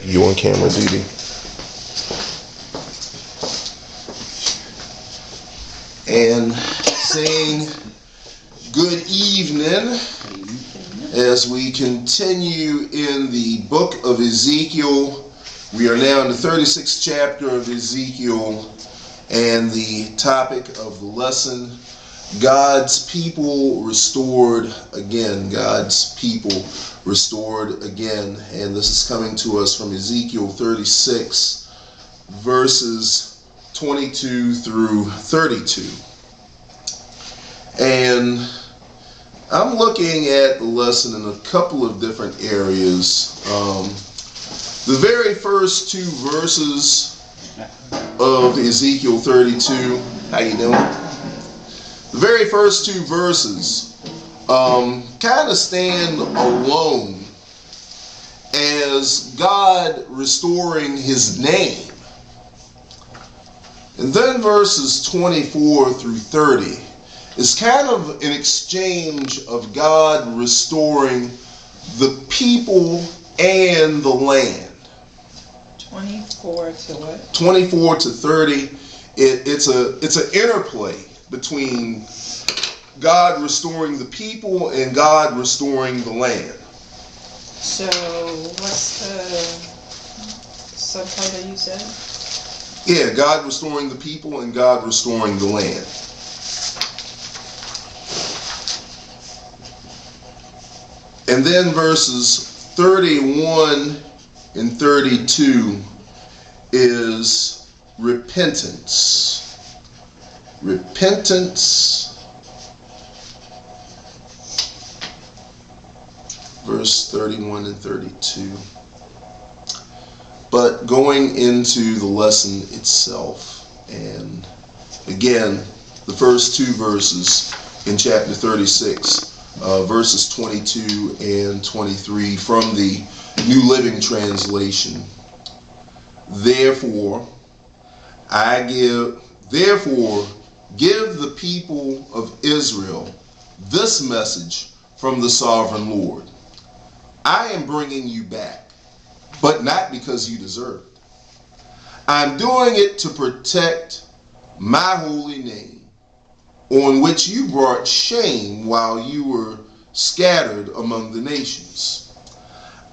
have you on camera duty. And saying good evening as we continue in the book of Ezekiel. We are now in the 36th chapter of Ezekiel, and the topic of the lesson, God's people restored again. God's people restored again. And this is coming to us from Ezekiel 36, verses 22 through 32. And I'm looking at the lesson in a couple of different areas. The very first two verses of Ezekiel 32, how you doing? The very first two verses kind of stand alone as God restoring his name. And then verses 24 through 30 is kind of an exchange of God restoring the people and the land. 24 to what? 24 to 30. It's an interplay between God restoring the people and God restoring the land. So what's the subtitle you said? Yeah, God restoring the people and God restoring the land. And then verses 31 and 32 is repentance. Repentance. Verse 31 and 32. But going into the lesson itself, and again, the first two verses in chapter 36, verses 22 and 23 from the New Living Translation. Therefore, give the people of Israel this message from the sovereign Lord. I am bringing you back, but not because you deserve it. I'm doing it to protect my holy name, on which you brought shame while you were scattered among the nations.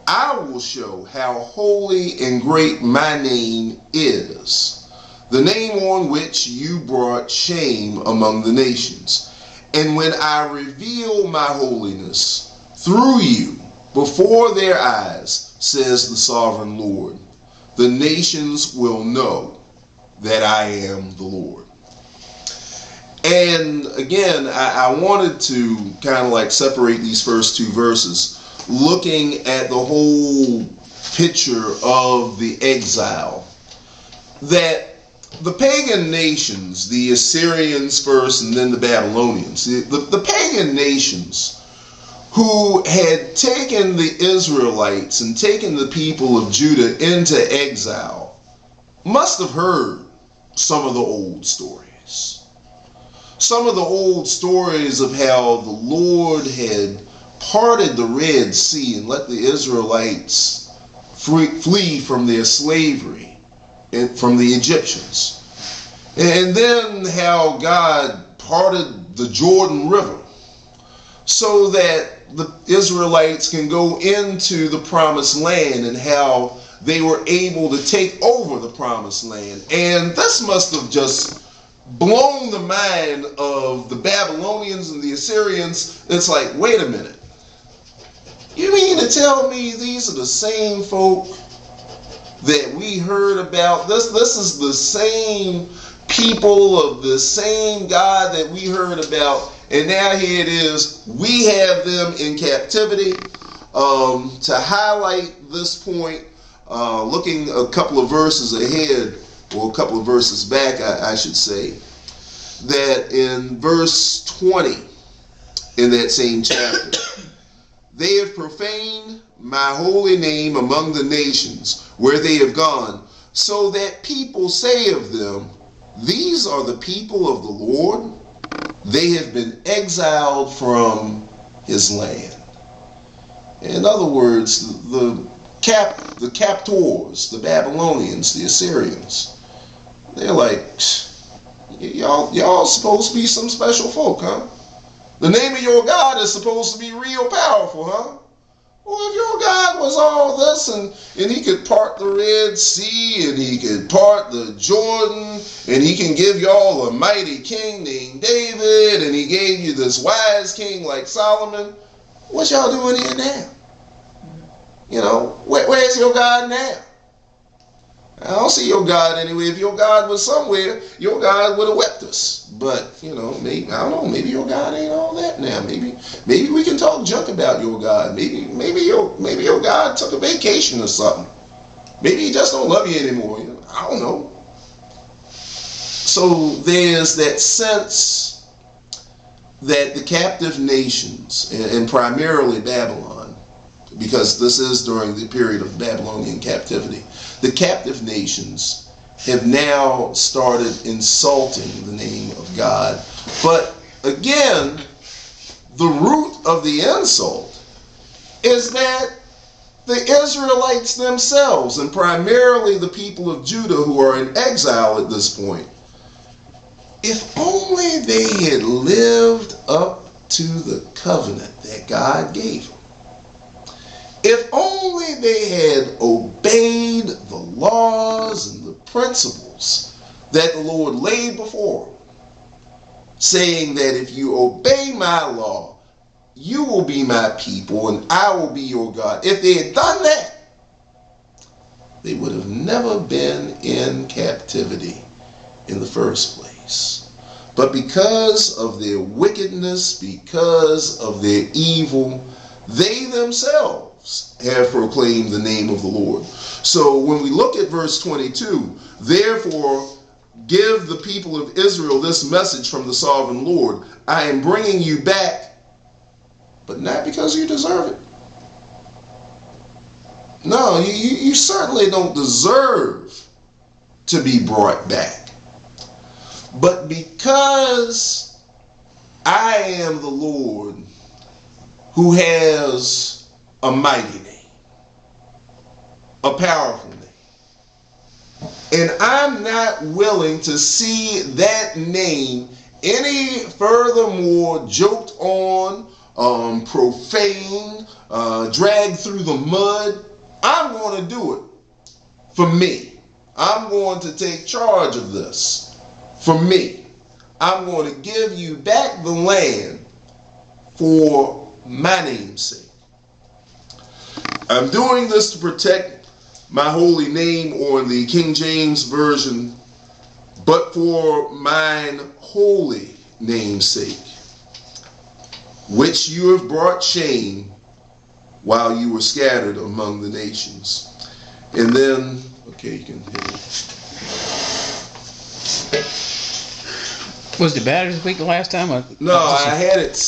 I will show how holy and great my name is, the name on which you brought shame among the nations. And when I reveal my holiness through you before their eyes, says the sovereign Lord, the nations will know that I am the Lord. And again, I wanted to kind of like separate these first two verses, looking at the whole picture of the exile. That the pagan nations, the Assyrians first and then the Babylonians, the pagan nations who had taken the Israelites and taken the people of Judah into exile must have heard some of the old stories. Some of the old stories of how the Lord had parted the Red Sea and let the Israelites flee from their slavery and from the Egyptians. And then how God parted the Jordan River so that the Israelites can go into the promised land, and how they were able to take over the promised land. And this must have just blown the mind of the Babylonians and the Assyrians. It's like, wait a minute. You mean to tell me these are the same folk that we heard about? This is the same people of the same God that we heard about. And now here it is, we have them in captivity. To highlight this point, looking a couple of verses ahead, or a couple of verses back, I should say, that in verse 20, in that same chapter, they have profaned my holy name among the nations where they have gone, so that people say of them, these are the people of the Lord. They have been exiled from his land. In other words, the the captors, the Babylonians, the Assyrians, they're like, y'all supposed to be some special folk, huh? The name of your God is supposed to be real powerful, huh? Well, if your God was all this and he could part the Red Sea and he could part the Jordan and he can give y'all a mighty king named David and he gave you this wise king like Solomon, what y'all doing here now? You know, where's your God now? I don't see your God anywhere. If your God was somewhere, your God would have wept us. But, you know, maybe, I don't know, maybe your God ain't all that now. Maybe we can talk junk about your God. Maybe your God took a vacation or something. Maybe he just don't love you anymore. You know, I don't know. So there's that sense that the captive nations, and primarily Babylon, because this is during the period of Babylonian captivity, the captive nations have now started insulting the name of God. But again, the root of the insult is that the Israelites themselves, and primarily the people of Judah who are in exile at this point, if only they had lived up to the covenant that God gave them. If only they had obeyed the laws and the principles that the Lord laid before them, saying that if you obey my law, you will be my people and I will be your God. If they had done that, they would have never been in captivity in the first place. But because of their wickedness, because of their evil, they themselves have proclaimed the name of the Lord. So when we look at verse 22, therefore give the people of Israel this message from the sovereign Lord: I am bringing you back, but not because you deserve it. No, you certainly don't deserve to be brought back. But because I am the Lord who has a mighty name, a powerful name, and I'm not willing to see that name any furthermore joked on, profaned, dragged through the mud, I'm going to do it for me. I'm going to take charge of this for me. I'm going to give you back the land for my name's sake. I'm doing this to protect my holy name, or in the King James Version, but for mine holy name's sake, which you have brought shame while you were scattered among the nations. And then, okay, you can hit it. Was it bad this week the last time? No, I had it